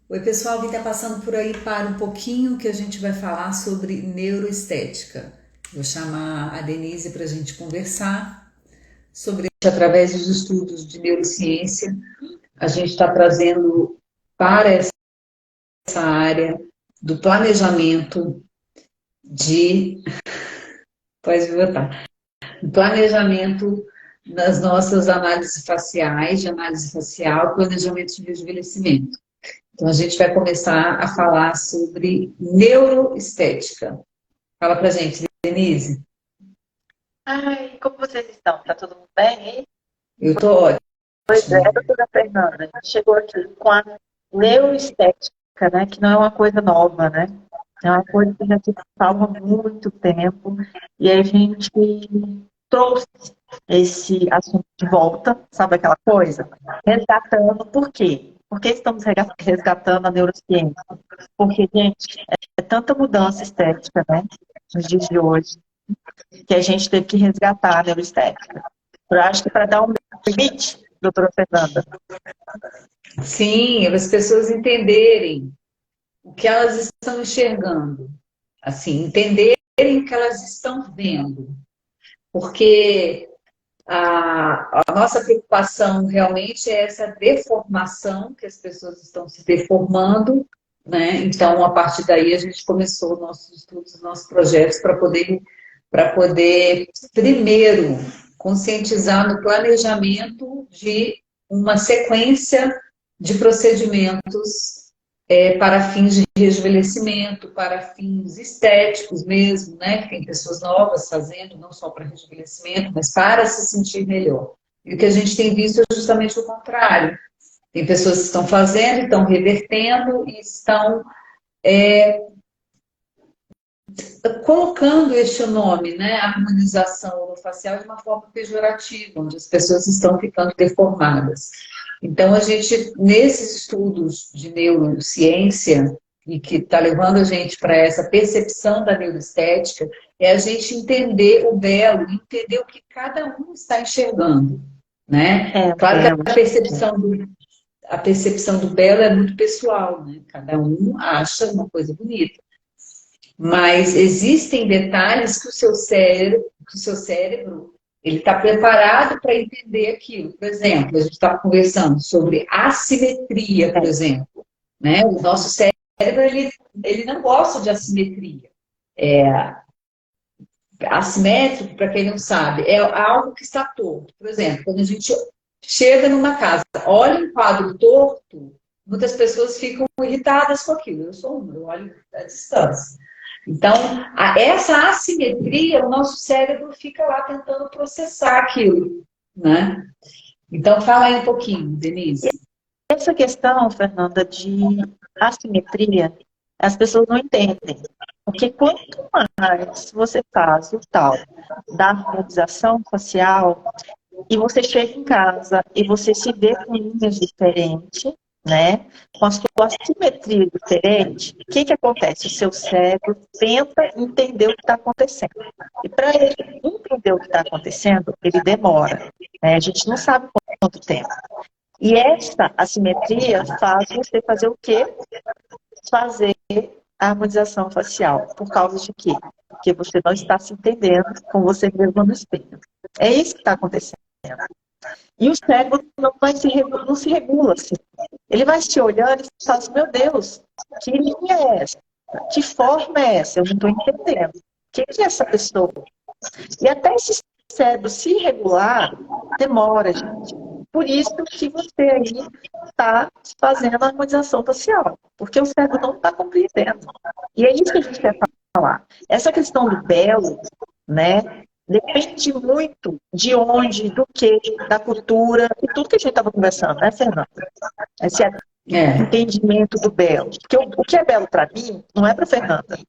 Oi, pessoal, quem está passando por aí para um pouquinho que a gente vai falar sobre neuroestética. Vou chamar a Denise para a gente conversar sobre isso através dos estudos de neurociência. A gente está trazendo para essa área do planejamento de, pode votar, do planejamento das nossas análises faciais, de análise facial, planejamento de envelhecimento. Então, a gente vai começar a falar sobre neuroestética. Fala pra gente, Denise. Ai, como vocês estão? Tá todo mundo bem aí? Eu tô Pois é, ótima. doutora Fernanda, a gente chegou aqui com a neuroestética, né? Que não é uma coisa nova, né? É uma coisa que já se fala há muito tempo. E a gente trouxe esse assunto de volta, sabe aquela coisa? Resgatando, por quê? Por que estamos resgatando a neurociência? Porque, gente, é tanta mudança estética, né? Nos dias de hoje, que a gente teve que resgatar a neuroestética. Eu acho que para dar um limite, doutora Fernanda. Sim, as pessoas entenderem o que elas estão enxergando, assim, entenderem o que elas estão vendo, porque a nossa preocupação realmente é essa deformação que as pessoas estão se deformando, né? Então, a partir daí, a gente começou nossos estudos, nossos projetos para poder primeiro conscientizar no planejamento de uma sequência de procedimentos para fins de rejuvenescimento, para fins estéticos mesmo, né? Que tem pessoas novas fazendo, não só para rejuvenescimento, mas para se sentir melhor. E o que a gente tem visto é justamente o contrário. Tem pessoas que estão fazendo, estão revertendo e estão colocando este nome, né, harmonização orofacial, de uma forma pejorativa, onde as pessoas estão ficando deformadas. Então, a gente, nesses estudos de neurociência, e que está levando a gente para essa percepção da neuroestética, é a gente entender o belo, entender o que cada um está enxergando, né? É, Claro que belo. a percepção do belo é muito pessoal, né? Cada um acha uma coisa bonita. Mas existem detalhes que o seu cérebro ele está preparado para entender aquilo. Por exemplo, a gente estava conversando sobre assimetria, por exemplo, né? O nosso cérebro ele não gosta de assimetria. Assimétrico, para quem não sabe, é algo que está torto. Por exemplo, quando a gente chega numa casa, olha um quadro torto, muitas pessoas ficam irritadas com aquilo. Eu sou uma, eu olho à distância. Então, essa assimetria, o nosso cérebro fica lá tentando processar aquilo, né? Então, fala aí um pouquinho, Denise. Essa questão, Fernanda, de assimetria, as pessoas não entendem. Porque quanto mais você faz o tal da harmonização facial, e você chega em casa e você se vê com linhas diferentes, né? Com a sua simetria diferente, o que que acontece? O seu cérebro tenta entender o que está acontecendo. E para ele entender o que está acontecendo, ele demora. Né? A gente não sabe quanto tempo. E essa assimetria faz você fazer o quê? Fazer a harmonização facial. Por causa de quê? Porque você não está se entendendo com você mesmo no espelho. É isso que está acontecendo. E o cérebro não se regula assim. Ele vai se olhando e fala assim, meu Deus, que linha é essa? Que forma é essa? Eu não estou entendendo. O que é essa pessoa? E até esse cérebro se regular, demora, gente. Por isso que você aí está fazendo a harmonização facial. Porque o cérebro não está compreendendo. E é isso que a gente quer falar. Essa questão do belo, né? Depende muito de onde, do que, da cultura, e tudo que a gente estava conversando, né, Fernanda? Esse É, entendimento do belo. Porque o que é belo para mim não é para Fernanda.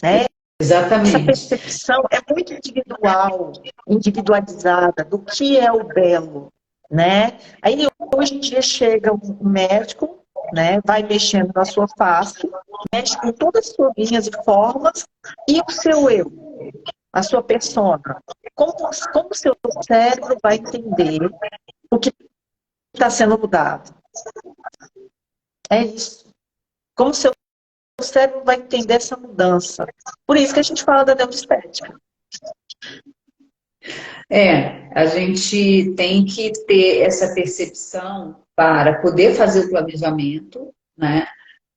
Né? Essa exatamente. percepção é muito individual, individualizada do que é o belo, né? Aí hoje em dia chega um médico, né, vai mexendo na sua face, mexe com todas as suas linhas e formas e o seu eu, a sua persona. Como o seu cérebro vai entender o que está sendo mudado? É isso. Como o seu cérebro vai entender essa mudança? Por isso que a gente fala da neuroestética. A gente tem que ter essa percepção para poder fazer o planejamento, né?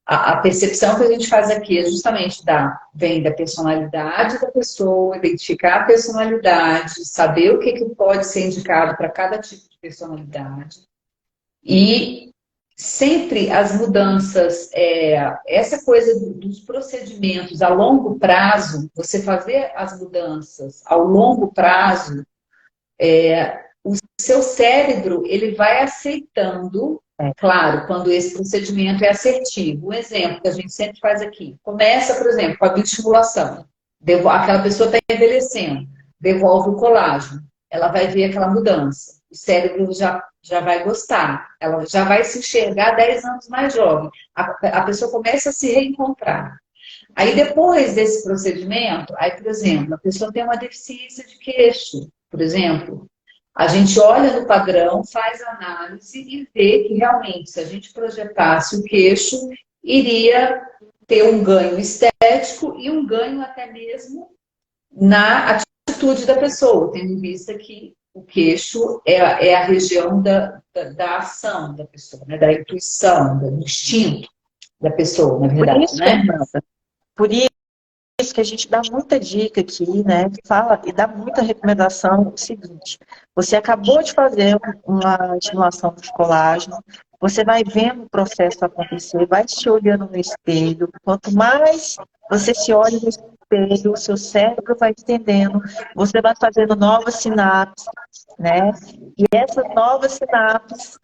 A percepção que a gente faz aqui é justamente vem da personalidade da pessoa, identificar a personalidade, saber o que, que pode ser indicado para cada tipo de personalidade. E sempre as mudanças, essa coisa dos procedimentos a longo prazo, você fazer as mudanças ao longo prazo, o seu cérebro ele vai aceitando, claro, quando esse procedimento é assertivo. Um exemplo que a gente sempre faz aqui. Começa, por exemplo, com a bioestimulação. Aquela pessoa está envelhecendo, devolve o colágeno. Ela vai ver aquela mudança. O cérebro já vai gostar. Ela já vai se enxergar 10 anos mais jovem. A pessoa começa a se reencontrar. Aí, depois desse procedimento, aí, por exemplo, a pessoa tem uma deficiência de queixo, por exemplo. A gente olha no padrão, faz análise e vê que realmente, se a gente projetasse o queixo, iria ter um ganho estético e um ganho até mesmo na atitude da pessoa, tendo em vista que o queixo é a região da ação da pessoa, né? Da intuição, do instinto da pessoa, na Por verdade, isso, né? Fernanda, por isso que a gente dá muita dica aqui, né? Fala e dá muita recomendação. O seguinte: você acabou de fazer uma estimulação de colágeno, você vai vendo o processo acontecer, vai se olhando no espelho. Quanto mais você se olha no espelho, o seu cérebro vai entendendo, você vai fazendo novas sinapses, né? E essas novas sinapses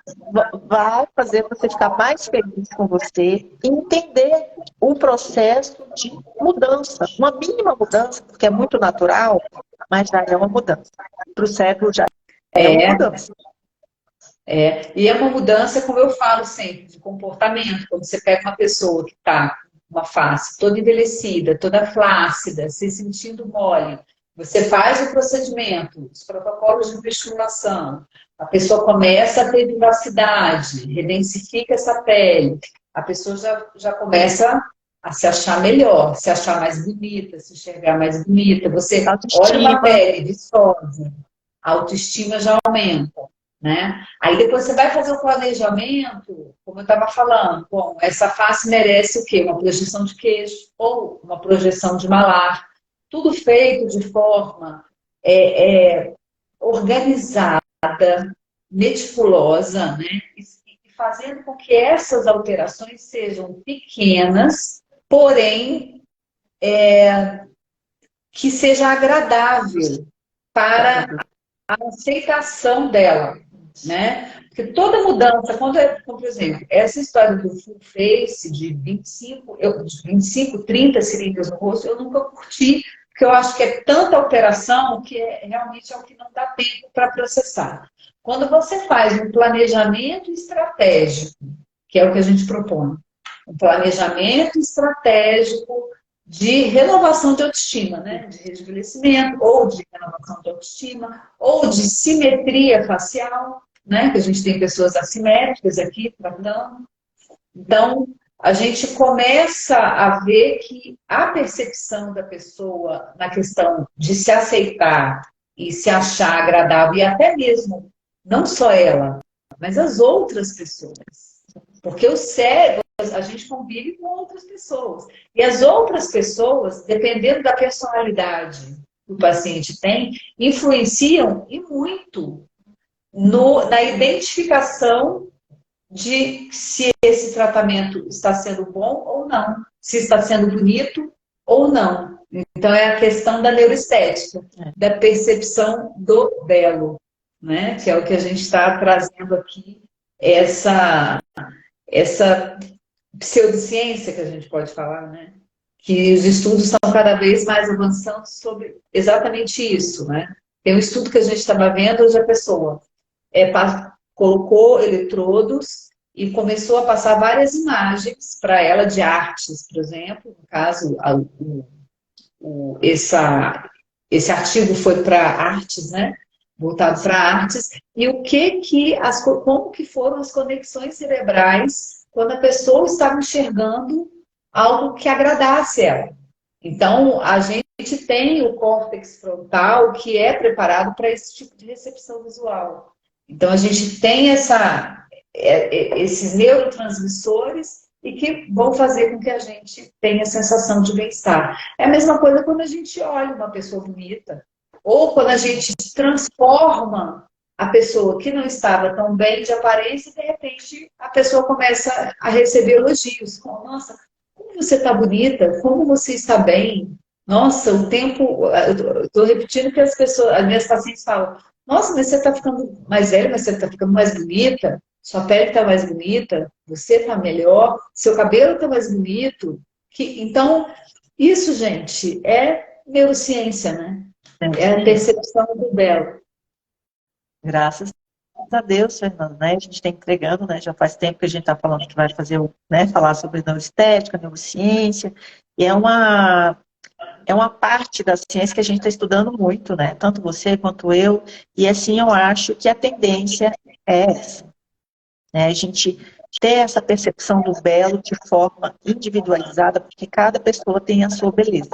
vai fazer você ficar mais feliz com você e entender o processo de mudança. Uma mínima mudança, porque é muito natural, mas já é uma mudança. Para o cérebro já é uma É, mudança. e é uma mudança, como eu falo sempre, de comportamento. Quando você pega uma pessoa que está com uma face toda envelhecida, toda flácida, se sentindo mole, você faz o procedimento, os protocolos de estimulação, a pessoa começa a ter vivacidade, redensifica essa pele, a pessoa já começa a se achar melhor, se achar mais bonita, se enxergar mais bonita. Você olha uma Autoestima. pele viçosa, a autoestima já aumenta, né? Aí depois você vai fazer o planejamento, como eu estava falando, bom, essa face merece o quê? Uma projeção de queixo ou uma projeção de malar. Tudo feito de forma organizada, meticulosa, né? E fazendo com que essas alterações sejam pequenas, porém que seja agradável para a aceitação dela, né? Porque toda mudança, como, por exemplo, essa história do full face de 25, 30 cilindros no rosto, eu nunca curti, porque eu acho que é tanta alteração que realmente é o que não dá tempo para processar. Quando você faz um planejamento estratégico, que é o que a gente propõe, um planejamento estratégico de renovação de autoestima, né? De rejuvenescimento, ou de renovação de autoestima, ou de simetria facial, né? Que a gente tem pessoas assimétricas aqui tratando. Então, a gente começa a ver que a percepção da pessoa na questão de se aceitar e se achar agradável, e até mesmo, não só ela, mas as outras pessoas. Porque o cérebro, a gente convive com outras pessoas. E as outras pessoas, dependendo da personalidade que o paciente tem, influenciam e muito na identificação de se esse tratamento está sendo bom ou não, se está sendo bonito ou não. Então, é a questão da neuroestética, da percepção do belo, né? Que é o que a gente está trazendo aqui, essa pseudociência que a gente pode falar, né? Que os estudos estão cada vez mais avançando sobre exatamente isso, né? Tem um estudo que a gente estava vendo onde a pessoa colocou eletrodos e começou a passar várias imagens para ela de artes, por exemplo. No caso, esse artigo foi para artes, né? Voltado para artes. E como que foram as conexões cerebrais quando a pessoa estava enxergando algo que agradasse ela. Então, a gente tem o córtex frontal que é preparado para esse tipo de recepção visual. Então, a gente tem esses neurotransmissores e que vão fazer com que a gente tenha a sensação de bem-estar. É a mesma coisa quando a gente olha uma pessoa bonita, ou quando a gente transforma a pessoa que não estava tão bem de aparência e, de repente, a pessoa começa a receber elogios. Como, nossa, como você está bonita, como você está bem. Nossa, o tempo... Eu estou repetindo que as minhas pacientes falam, nossa, mas você está ficando mais velha, mas você está ficando mais bonita, sua pele está mais bonita, você está melhor, seu cabelo está mais bonito. Então, isso, gente, é neurociência, né? É a percepção do belo. Graças a Deus, Fernando, né? A gente está entregando, né? Já faz tempo que a gente está falando que vai fazer, né? Falar sobre neuroestética, neurociência, e é uma parte da ciência que a gente está estudando muito, né? Tanto você quanto eu, e assim eu acho que a tendência é essa, né? A gente ter essa percepção do belo de forma individualizada, porque cada pessoa tem a sua beleza,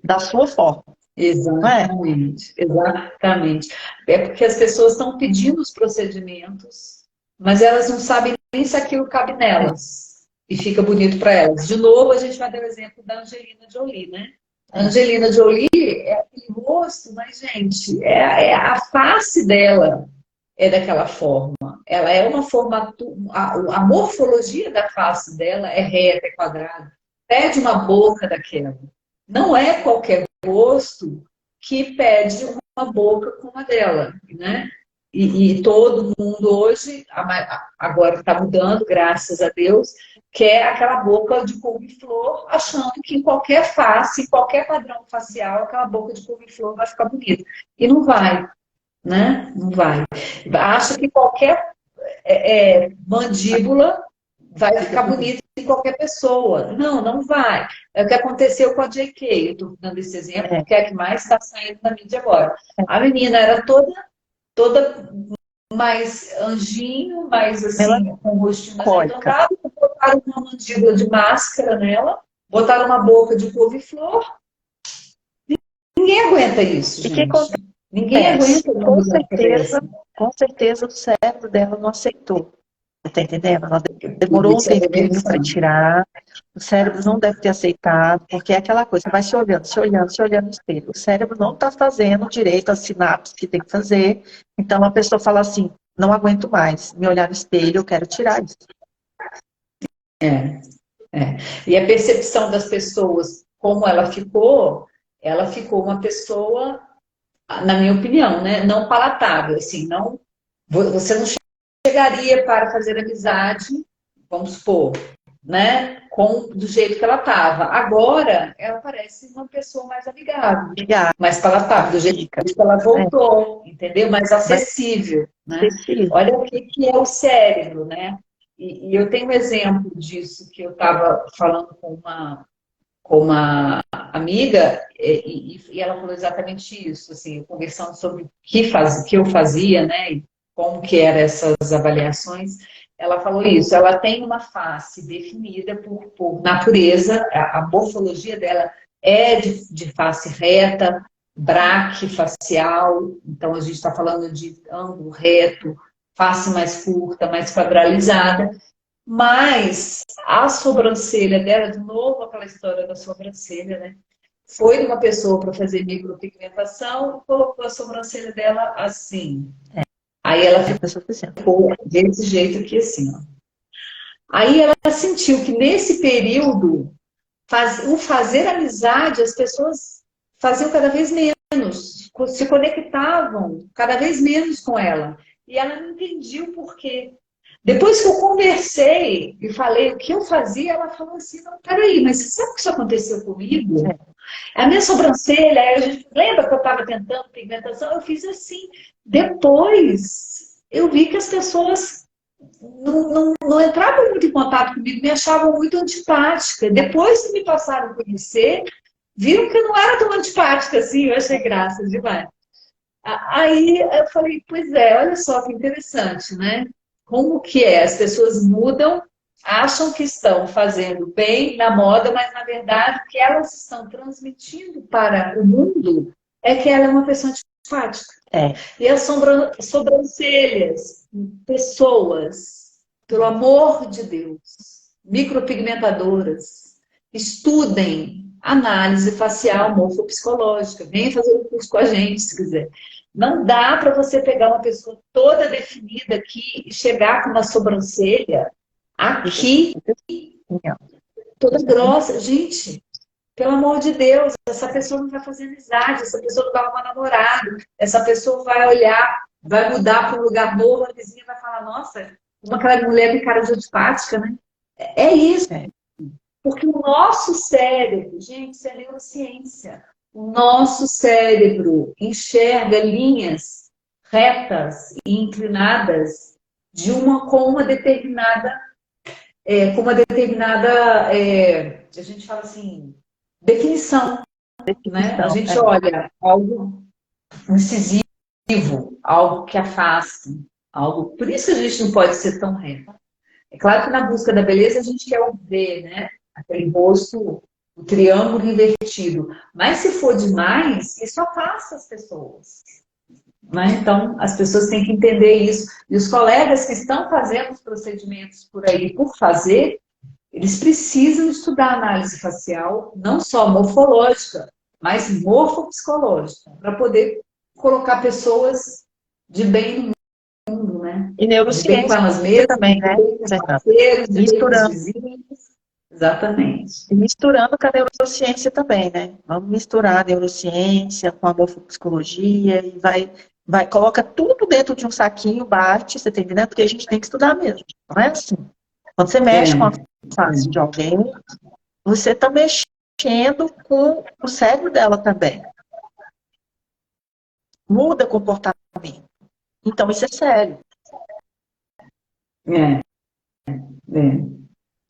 da sua forma. Exatamente, exatamente. É porque as pessoas estão pedindo os procedimentos, mas elas não sabem nem se aquilo cabe nelas e fica bonito para elas. De novo, a gente vai dar o exemplo da Angelina Jolie, né? A Angelina Jolie é aquele rosto, mas, gente, a face dela é daquela forma. Ela é uma formatura, a morfologia da face dela é reta, é quadrada, pede uma boca daquela. Não é qualquer rosto que pede uma boca como a dela, né? E todo mundo hoje, agora está mudando, graças a Deus, quer aquela boca de couve-flor, achando que em qualquer face, em qualquer padrão facial, aquela boca de couve-flor vai ficar bonita. E não vai, né? Não vai. Acha que qualquer mandíbula vai ficar bonita em qualquer pessoa. Não, não vai. É o que aconteceu com a JK. Eu estou dando esse exemplo porque é a que mais está saindo na mídia agora. A menina era toda mais anjinho, mais assim, com o rostinho mais arredondado, botaram uma mandíbula de máscara nela, botaram uma boca de couve-flor. Ninguém aguenta isso, gente. Ninguém aguenta. Com certeza o cérebro dela não aceitou. Tá entendendo? Ela demorou um tempinho para tirar. O cérebro não deve ter aceitado, porque é aquela coisa, você vai se olhando no espelho. O cérebro não está fazendo direito às sinapses que tem que fazer. Então a pessoa fala assim, não aguento mais me olhar no espelho, eu quero tirar isso. E a percepção das pessoas, como ela ficou uma pessoa, na minha opinião, né, não palatável, assim, não, você não chegaria para fazer amizade, vamos supor, né, do jeito que ela estava. Agora, ela parece uma pessoa mais amigável, mais palatável, do jeito que ela voltou, entendeu? Mais acessível, né? Olha o que é o cérebro, né? E eu tenho um exemplo disso que eu estava falando com uma amiga e ela falou exatamente isso, assim, conversando sobre o que eu fazia, né? E como que eram essas avaliações. Ela falou isso, ela tem uma face definida por natureza, a morfologia dela é de face reta, braquifacial, então a gente está falando de ângulo reto, face mais curta, mais quadrada, mas a sobrancelha dela, de novo aquela história da sobrancelha, né? Foi uma pessoa para fazer micropigmentação e colocou a sobrancelha dela assim. Aí ela ficou desse jeito aqui assim, ó. Aí ela sentiu que nesse período, o fazer amizade, as pessoas faziam cada vez menos, se conectavam cada vez menos com ela. E ela não entendia o porquê. Depois que eu conversei e falei o que eu fazia, ela falou assim, não, peraí, mas você sabe que isso aconteceu comigo? A minha sobrancelha, a gente lembra que eu estava tentando pigmentação? Eu fiz assim. Depois, eu vi que as pessoas não entravam muito em contato comigo, me achavam muito antipática. Depois que me passaram a conhecer, viram que eu não era tão antipática assim, eu achei graça demais. Aí eu falei, pois é, olha só que interessante, né? Como que é? As pessoas mudam acham que estão fazendo bem na moda, mas na verdade o que elas estão transmitindo para o mundo é que ela é uma pessoa antipática. É. E as sobrancelhas, pessoas, pelo amor de Deus, micropigmentadoras, estudem análise facial morfopsicológica. Venha fazer um curso com a gente, se quiser. Não dá para você pegar uma pessoa toda definida aqui e chegar com uma sobrancelha aqui, toda grossa. Gente, pelo amor de Deus, essa pessoa não vai fazer amizade, essa pessoa não vai arrumar namorado, essa pessoa vai olhar, vai mudar para um lugar novo, a vizinha vai falar, nossa, aquela mulher tem cara de antipática, né? É isso. Porque o nosso cérebro, gente, isso é neurociência. O nosso cérebro enxerga linhas retas e inclinadas com uma determinada, a gente fala assim, definição, né? A gente olha algo incisivo, algo que afasta, algo. Por isso que a gente não pode ser tão reto. É claro que na busca da beleza a gente quer ver, né? Aquele rosto, o triângulo invertido. Mas se for demais, isso afasta as pessoas. Né? Então, as pessoas têm que entender isso. E os colegas que estão fazendo os procedimentos por aí, por fazer, eles precisam estudar análise facial, não só morfológica, mas morfopsicológica, para poder colocar pessoas de bem no mundo, né? E De bem com neurociência elas mesmas, também, né? de bem com os parceiros, de bem com os vizinhos. Exatamente. E misturando com a neurociência também, né? Vamos misturar a neurociência com a morfopsicologia e coloca tudo dentro de um saquinho, bate, você tá entendendo? Porque a gente tem que estudar mesmo, não é assim. Quando você mexe com a face de alguém, você está mexendo com o cérebro dela também. Muda comportamento. Então, isso é sério.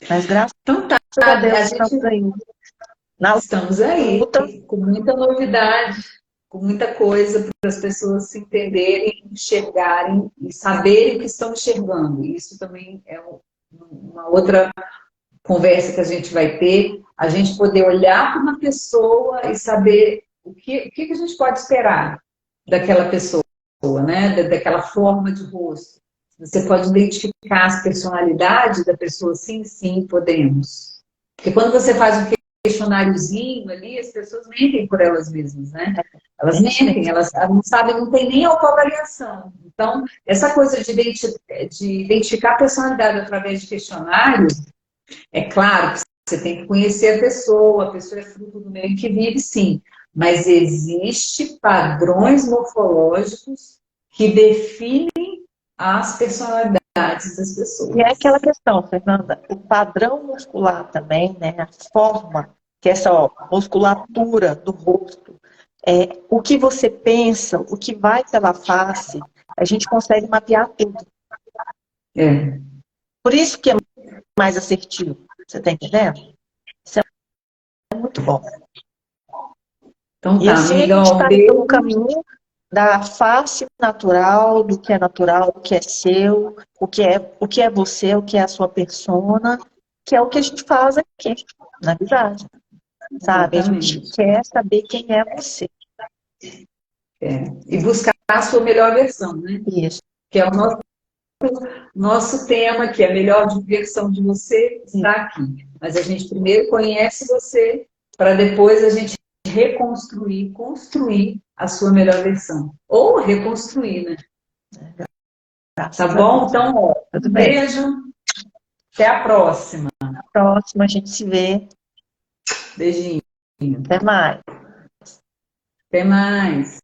Mas graças a Deus, estamos aí. Estamos aí, com muita novidade, com muita coisa para as pessoas se entenderem, enxergarem e saberem o que estão enxergando. Isso também é uma outra conversa que a gente vai ter, a gente poder olhar para uma pessoa e saber o que a gente pode esperar daquela pessoa, né? Daquela forma de rosto. Você pode identificar as personalidades da pessoa, sim, podemos. Porque quando você faz um questionáriozinho ali, as pessoas mentem por elas mesmas, né? Elas mentem, elas não sabem, não tem nem autoavaliação. Então, essa coisa de identificar a personalidade através de questionário, é claro que você tem que conhecer a pessoa é fruto do meio que vive, sim. Mas existem padrões morfológicos que definem as personalidades das pessoas. E é aquela questão, Fernanda, o padrão muscular também, né? A forma, que é essa musculatura do rosto, o que você pensa, o que vai pela face, a gente consegue mapear tudo. Por isso que é mais assertivo. Você está entendendo? Isso é muito bom. Então, e assim amigão, a gente está indo no caminho da face natural, do que é seu, o que é você, o que é a sua persona, que é o que a gente faz aqui, na visagem. Sabe? A gente quer saber quem é você. E buscar a sua melhor versão, né? Isso. Que é o nosso tema, que é a melhor versão de você, está aqui. Mas a gente primeiro conhece você, para depois a gente construir a sua melhor versão. Ou reconstruir, né? Tá bom? Então, um beijo. Até a próxima. A próxima a gente se vê. Beijinho. Até mais. Até mais.